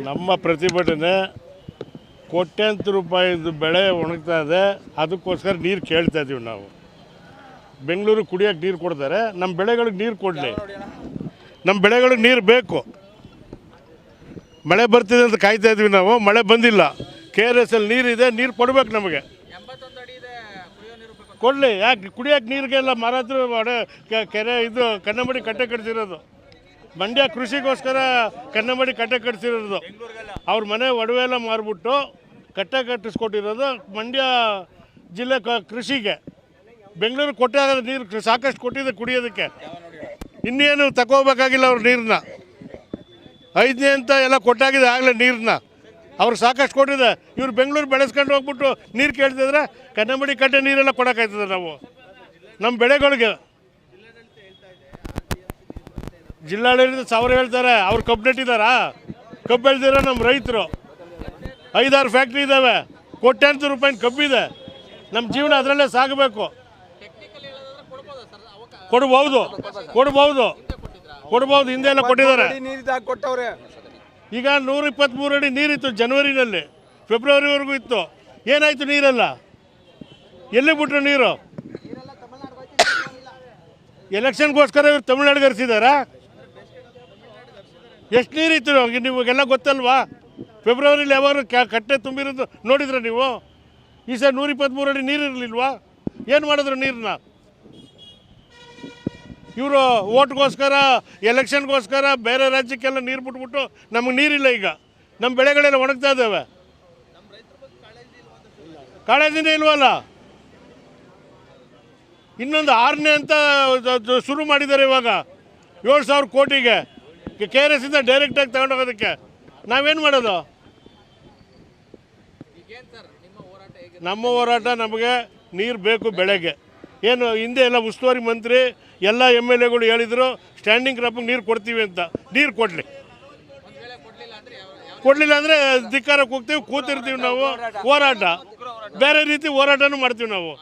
ನಮ್ಮ ಪ್ರತಿಭಟನೆ ಕೋಟ್ಯಾಂತರ ರೂಪಾಯಿದು ಬೆಳೆ ಒಣಗ್ತಾ ಇದೆ. ಅದಕ್ಕೋಸ್ಕರ ನೀರು ಕೇಳ್ತಾ ಇದ್ದೀವಿ. ನಾವು ಬೆಂಗಳೂರು ಕುಡಿಯೋಕ್ಕೆ ನೀರು ಕೊಡ್ತಾರೆ, ನಮ್ಮ ಬೆಳೆಗಳಿಗೆ ನೀರು ಕೊಡಲಿ. ನಮ್ಮ ಬೆಳೆಗಳಿಗೆ ನೀರು ಬೇಕು. ಮಳೆ ಬರ್ತಿದೆ ಅಂತ ಕಾಯ್ತಾ ಇದ್ವಿ ನಾವು, ಮಳೆ ಬಂದಿಲ್ಲ. KRS ಅಲ್ಲಿ ನೀರಿದೆ, ನೀರು ಕೊಡ್ಬೇಕು ನಮಗೆ. ಕೊಡಲಿ. ಯಾಕೆ ಕುಡಿಯೋಕ್ಕೆ ನೀರಿಗೆಲ್ಲ ಮರ ಕೆರೆ ಇದು ಕನ್ನಂಬಾಡಿ ಕಟ್ಟೆ ಕಟ್ಸಿರೋದು. ಮಂಡ್ಯ ಕೃಷಿಗೋಸ್ಕರ ಕನ್ನಂಬಾಡಿ ಕಟ್ಟೆ ಕಟ್ಸಿರೋದು. ಅವ್ರ ಮನೆ ಒಡವೆ ಎಲ್ಲ ಮಾರ್ಬಿಟ್ಟು ಕಟ್ಟೆ ಕಟ್ಟಿಸ್ಕೊಟ್ಟಿರೋದು ಮಂಡ್ಯ ಜಿಲ್ಲೆ ಕೃಷಿಗೆ. ಬೆಂಗಳೂರು ಕೊಟ್ಟಾಗ ನೀರು ಸಾಕಷ್ಟು ಕೊಟ್ಟಿದೆ ಕುಡಿಯೋದಕ್ಕೆ. ಇನ್ನೇನು ತಗೋಬೇಕಾಗಿಲ್ಲ ಅವ್ರ ನೀರನ್ನ. 5ನೇ ಅಂತ ಎಲ್ಲ ಕೊಟ್ಟಾಗಿದೆ ಆಗಲೇ ನೀರನ್ನ. ಅವ್ರಿಗೆ ಸಾಕಷ್ಟು ಕೊಟ್ಟಿದೆ. ಇವ್ರು ಬೆಂಗಳೂರು ಬೆಳೆಸ್ಕೊಂಡು ಹೋಗ್ಬಿಟ್ಟು ನೀರು ಕೇಳ್ತಿದ್ರೆ ಕನ್ನಂಬಾಡಿ ಕಟ್ಟೆ ನೀರೆಲ್ಲ ಕೊಡೋಕ್ಕಾಯ್ತದೆ ನಾವು ನಮ್ಮ ಬೆಳೆಗಳಿಗೆ. ಜಿಲ್ಲಾಡಳಿತ 1000 ಹೇಳ್ತಾರೆ, ಅವ್ರು ಕಬ್ಬು ನೆಟ್ಟಿದ್ದಾರಾ? ಕಬ್ಬು ಬೆಳೆದಿರೋ ನಮ್ಮ ರೈತರು 5-6 ಫ್ಯಾಕ್ಟ್ರಿ ಇದ್ದಾವೆ, ಕೋಟ್ಯಾಂತರ ರೂಪಾಯಿ ಕಬ್ಬಿದೆ. ನಮ್ಮ ಜೀವನ ಅದರಲ್ಲೇ ಸಾಗಬೇಕು. ಕೊಡ್ಬೋದು ಹಿಂದೆ ಎಲ್ಲ ಕೊಟ್ಟಿದ್ದಾರೆ. ಈಗ 123 ಅಡಿ ನೀರಿತ್ತು ಜನವರಿನಲ್ಲಿ, ಫೆಬ್ರವರಿವರೆಗೂ ಇತ್ತು. ಏನಾಯಿತು ನೀರೆಲ್ಲ? ಎಲ್ಲಿ ಬಿಟ್ರು ನೀರು? ಎಲೆಕ್ಷನ್ಗೋಸ್ಕರ ಇವ್ರು ತಮಿಳ್ನಾಡಿಗೆ ಹರಿಸಿದಾರಾ? ಎಷ್ಟು ನೀರಿತ್ತು ನಿಮಗೆಲ್ಲ ಗೊತ್ತಲ್ವಾ? ಫೆಬ್ರವರಿಲಿ ಯಾವಾಗ ಕಟ್ಟೆ ತುಂಬಿರೋದು ನೋಡಿದ್ರೆ ನೀವು? ಈ ಸಲ 123 ಅಡಿ ನೀರು ಇರಲಿಲ್ವಾ? ಏನು ಮಾಡಿದ್ರು ನೀರನ್ನ? ಇವರು ಓಟ್ಗೋಸ್ಕರ ಎಲೆಕ್ಷನ್ಗೋಸ್ಕರ ಬೇರೆ ರಾಜ್ಯಕ್ಕೆಲ್ಲ ನೀರು ಬಿಟ್ಬಿಟ್ಟು ನಮಗೆ ನೀರಿಲ್ಲ. ಈಗ ನಮ್ಮ ಬೆಳೆಗಳೆಲ್ಲ ಒಣಗ್ತಾ ಇದ್ದಾವೆ. ಕಾಳಜಿನೇ ಇಲ್ವಲ್ಲ. ಇನ್ನೊಂದು 6ನೇ ಅಂತ ಶುರು ಮಾಡಿದ್ದಾರೆ ಇವಾಗ 7,000 ಕೋಟಿಗೆ KRS ಇಂದ ಡೈರೆಕ್ಟಾಗಿ ತಗೊಂಡೋಗೋದಕ್ಕೆ. ನಾವೇನು ಮಾಡೋದು? ನಮ್ಮ ಹೋರಾಟ ನಮಗೆ ನೀರು ಬೇಕು ಬೆಳೆಗೆ. ಏನು ಹಿಂದೆ ಎಲ್ಲ ಉಸ್ತುವಾರಿ ಮಂತ್ರಿ ಎಲ್ಲ MLAಗಳು ಹೇಳಿದರು ಸ್ಟ್ಯಾಂಡಿಂಗ್ ಕ್ರಾಪಿಗೆ ನೀರು ಕೊಡ್ತೀವಿ ಅಂತ. ನೀರು ಕೊಡಲಿಲ್ಲ ಅಂದರೆ ಧಿಕ್ಕಾರಕ್ಕೆ ಹೋಗ್ತೀವಿ, ಕೂತಿರ್ತೀವಿ ನಾವು. ಹೋರಾಟ ಬೇರೆ ರೀತಿ ಹೋರಾಟನೂ ಮಾಡ್ತೀವಿ ನಾವು.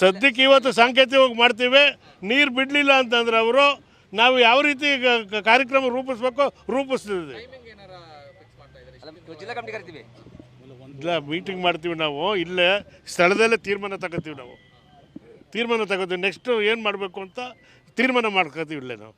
ಸದ್ಯಕ್ಕೆ ಇವತ್ತು ಸಾಂಕೇತಿಕವಾಗಿ ಮಾಡ್ತೀವಿ. ನೀರು ಬಿಡಲಿಲ್ಲ ಅಂತಂದ್ರೆ ಅವರು ನಾವು ಯಾವ ರೀತಿ ಕಾರ್ಯಕ್ರಮ ರೂಪಿಸ್ಬೇಕು ರೂಪಿಸ್ತಿದ್ವಿ. ಇಲ್ಲ, ಮೀಟಿಂಗ್ ಮಾಡ್ತೀವಿ ನಾವು. ಇಲ್ಲೇ ಸ್ಥಳದಲ್ಲೇ ತೀರ್ಮಾನ ತಗೋತೀವಿ. ನೆಕ್ಸ್ಟ್ ಏನು ಮಾಡಬೇಕು ಅಂತ ತೀರ್ಮಾನ ಮಾಡ್ಕೋತೀವಿ ಇಲ್ಲೇ ನಾವು.